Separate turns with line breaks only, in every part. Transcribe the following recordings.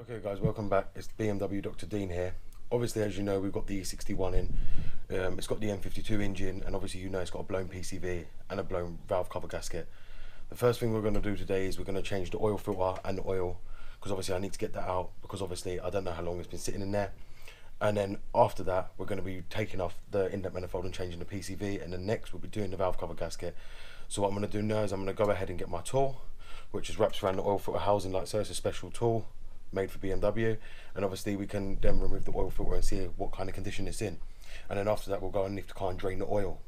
Okay guys, welcome back. It's BMW Dr. Dean here. Obviously, as you know, we've got the E60 in. It's got the N52 engine, and obviously you know it's got a blown PCV and a blown valve cover gasket. The first thing we're going to do today is we're going to change the oil filter and the oil, because obviously I need to get that out, because obviously I don't know how long it's been sitting in there. And then after that, we're going to be taking off the inlet manifold and changing the PCV, and then next we'll be doing the valve cover gasket. So what I'm going to do now is I'm going to go ahead and get my tool, which is wraps around the oil filter housing like so. It's a special tool made for BMW, and obviously we can then remove the oil filter and see what kind of condition it's in. And then after that we'll go underneath the car and drain the oil,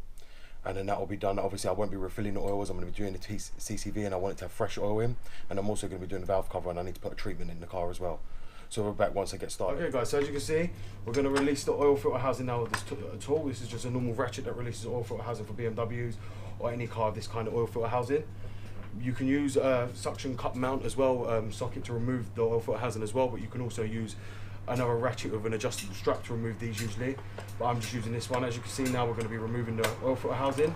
and then that will be done. Obviously I won't be refilling the oil as I'm going to be doing the CCV, and I want it to have fresh oil in, and I'm also going to be doing the valve cover, and I need to put a treatment in the car as well. So we're back once I get started. Okay guys, so as you can see, we're going to release the oil filter housing now with this tool. This is just a normal ratchet that releases oil filter housing for BMWs or any car of this kind of oil filter housing. You can use a suction cup mount as well, socket to remove the oil filter housing as well, but you can also use another ratchet with an adjustable strap to remove these usually, but I'm just using this one. As you can see now, we're going to be removing the oil filter housing,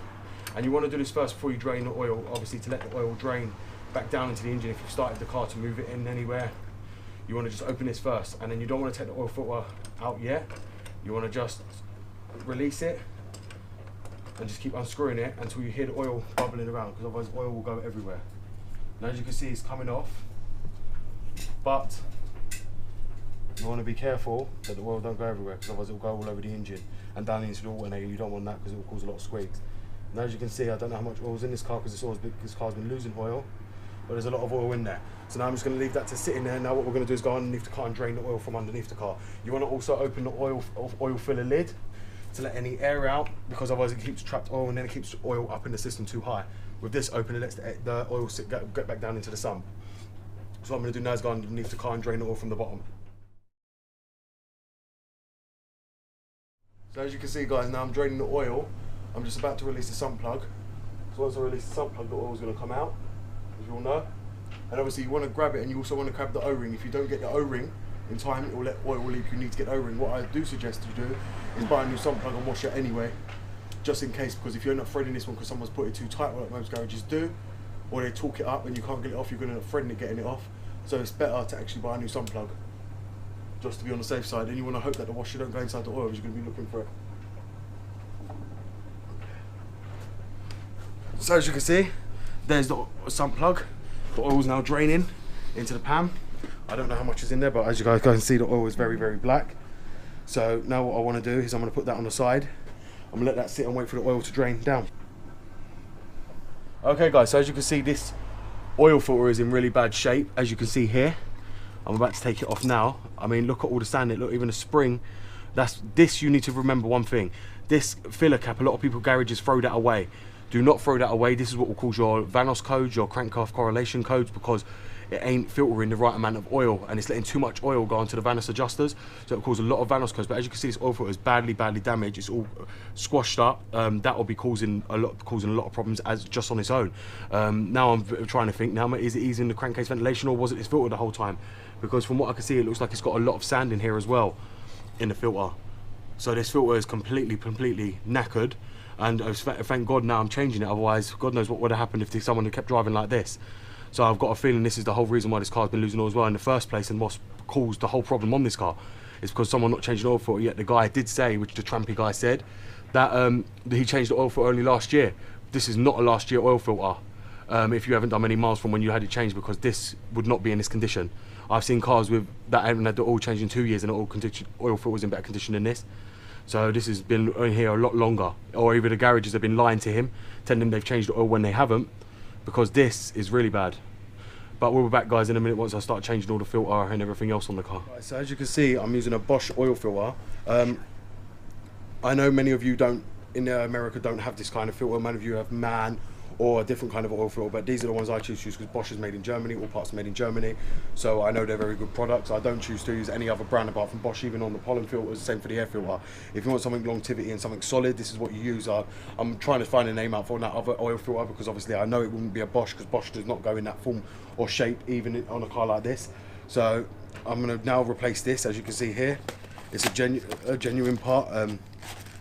and you want to do this first before you drain the oil, obviously, to let the oil drain back down into the engine. If you've started the car to move it in anywhere, you want to just open this first, and then you don't want to take the oil filter out yet. You want to just release it and just keep unscrewing it until you hear the oil bubbling around, because otherwise oil will go everywhere. Now as you can see, it's coming off, but you want to be careful that the oil don't go everywhere, because otherwise it will go all over the engine and down into the alternator. You don't want that, because it will cause a lot of squeaks. Now as you can see, I don't know how much oil is in this car, because this car's been losing oil, but there's a lot of oil in there. So now I'm just going to leave that to sit in there. Now what we're going to do is go underneath the car and drain the oil from underneath the car. You want to also open the oil filler lid to let any air out, because otherwise it keeps trapped oil, and then it keeps the oil up in the system too high. With this open, it lets the oil get back down into the sump. So what I'm going to do now is go underneath the car and drain the oil from the bottom. So as you can see guys, now I'm draining the oil. I'm just about to release the sump plug. So once I release the sump plug, the oil is going to come out, as you all know. And obviously you want to grab it, and you also want to grab the O-ring. If you don't get the O-ring in time, it will let oil leak. You need to get O-ring. What I do suggest you do is buy a new sump plug and wash it anyway, just in case, because if you end up threading this one because someone's put it too tight, like most garages do, or they torque it up and you can't get it off, you're going to end up threading it, getting it off. So it's better to actually buy a new sump plug, just to be on the safe side. And you want to hope that the washer don't go inside the oil, because you're going to be looking for it. So as you can see, there's the sump plug. The oil's now draining into the pan. I don't know how much is in there, but as you guys can see, the oil is very, very black. So now what I want to do is I'm going to put that on the side. I'm going to let that sit and wait for the oil to drain down. Okay guys, so as you can see, this oil filter is in really bad shape. As you can see here, I'm about to take it off now. I mean, look at all the sand, look, even the spring. This you need to remember one thing. This filler cap, a lot of people garages throw that away. Do not throw that away. This is what we'll call your Vanos codes, your crank-off correlation codes, because it ain't filtering the right amount of oil, and it's letting too much oil go onto the Vanos adjusters, so it'll cause a lot of Vanos codes. But as you can see, this oil filter is badly damaged. It's all squashed up. That will be causing a lot of problems as just on its own. Now I'm trying to think, now is it easing the crankcase ventilation, or was it this filter the whole time? Because from what I can see, it looks like it's got a lot of sand in here as well, in the filter. So this filter is completely knackered, and thank God now I'm changing it. Otherwise, God knows what would have happened if someone had kept driving like this. So I've got a feeling this is the whole reason why this car's been losing oil as well in the first place, and what's caused the whole problem on this car is because someone not changed the oil filter yet. The guy did say, which the trampy guy said, that he changed the oil filter only last year. This is not a last year oil filter if you haven't done many miles from when you had it changed, because this would not be in this condition. I've seen cars with that haven't had the oil changed in 2 years, and the oil filter was in better condition than this. So this has been in here a lot longer, or either the garages have been lying to him, telling him they've changed the oil when they haven't, because this is really bad. But we'll be back guys in a minute once I start changing all the filter and everything else on the car. Right, so as you can see, I'm using a Bosch oil filter. I know many of you in America don't have this kind of filter. Many of you have MAN or a different kind of oil filter, but these are the ones I choose to use, because Bosch is made in Germany, all parts are made in Germany, so I know they're very good products. I don't choose to use any other brand apart from Bosch, even on the pollen filters, same for the air filter. If you want something longevity and something solid, this is what you use. I'm trying to find a name out for that other oil filter, because obviously I know it wouldn't be a Bosch, because Bosch does not go in that form or shape even on a car like this. So I'm going to now replace this. As you can see here, it's a genuine part.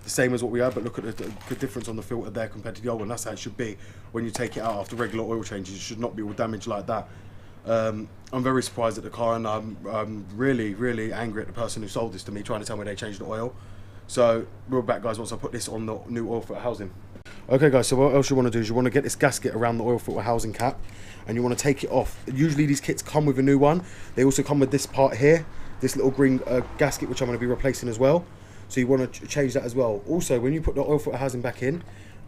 The same as what we had, but look at the difference on the filter there compared to the old one. That's how it should be when you take it out after regular oil changes. It should not be all damaged like that. I'm very surprised at the car, and I'm really angry at the person who sold this to me, trying to tell me they changed the oil. So we're back, guys, once I put this on the new oil filter housing. Okay guys, so what else you want to do is you want to get this gasket around the oil filter housing cap, and you want to take it off. Usually these kits come with a new one. They also come with this part here, this little green gasket, which I'm going to be replacing as well. So you want to change that as well. Also, when you put the oil filter housing back in,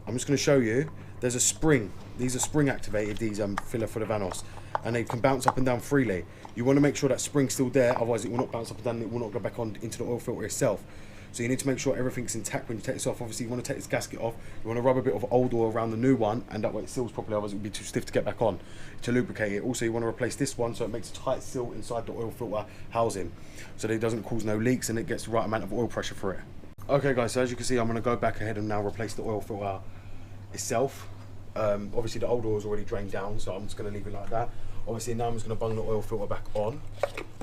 I'm just going to show you, there's a spring. These are spring activated, these filler for the Vanos, and they can bounce up and down freely. You want to make sure that spring's still there, otherwise it will not bounce up and down, and it will not go back on into the oil filter itself. So you need to make sure everything's intact when you take this off. Obviously you want to take this gasket off, you want to rub a bit of old oil around the new one, and that way it seals properly, otherwise it will be too stiff to get back on to lubricate it. Also you want to replace this one so it makes a tight seal inside the oil filter housing, so that it doesn't cause no leaks and it gets the right amount of oil pressure for it. Okay guys, so as you can see, I'm going to go back ahead and now replace the oil filter itself. Obviously the old oil is already drained down, so I'm just going to leave it like that. Obviously now I'm just going to bung the oil filter back on,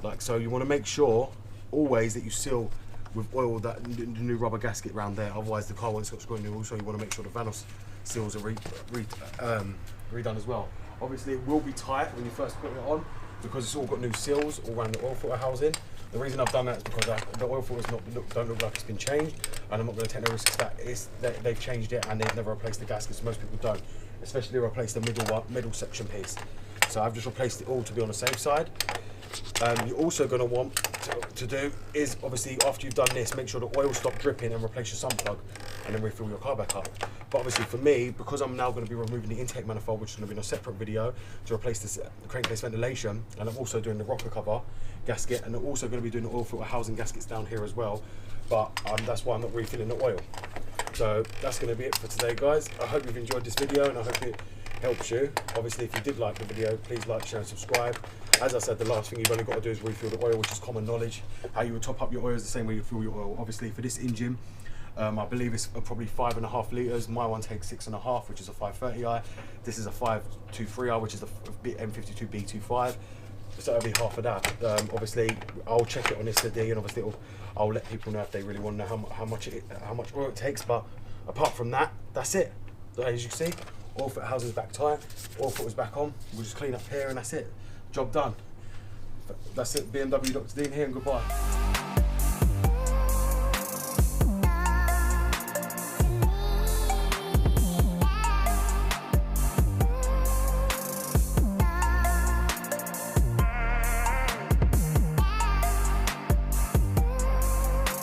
like so. You want to make sure always that you seal with oil that the new rubber gasket around there, otherwise the car won't stop screwing new. Also you want to make sure the Vanos seals are redone as well. Obviously it will be tight when you first put it on, because it's all got new seals all around the oil filter housing. The reason I've done that is because the oil filters don't look like it's been changed, and I'm not going to take no risks that they've changed it and they've never replaced the gaskets. Most people don't, especially replace the middle section piece. So I've just replaced it all to be on the safe side. You're also going to want to do is, obviously after you've done this, make sure the oil stop dripping and replace your sump plug, and then refill your car back up. But obviously for me, because I'm now going to be removing the intake manifold, which is going to be in a separate video, to replace this crankcase ventilation, and I'm also doing the rocker cover gasket, and I'm also going to be doing the oil filter housing gaskets down here as well. But that's why I'm not refilling the oil. So that's going to be it for today, guys. I hope you've enjoyed this video, and I hope it helps you. Obviously if you did like the video, please like, share and subscribe. As I said, the last thing you've only got to do is refill the oil, which is common knowledge. How you would top up your oil is the same way you fill your oil. Obviously for this engine, I believe it's probably 5.5 litres. My one takes 6.5, which is a 530i. This is a 523i, which is the N52 B25. So it'll be half of that. Obviously I'll check it on this today, and obviously I'll let people know if they really want to know how much oil it takes. But apart from that, that's it. So as you can see, oil filter housing's back tight, oil filter's back on. We'll just clean up here and that's it. Job done. That's it. BMW Dr. Dean here, and goodbye.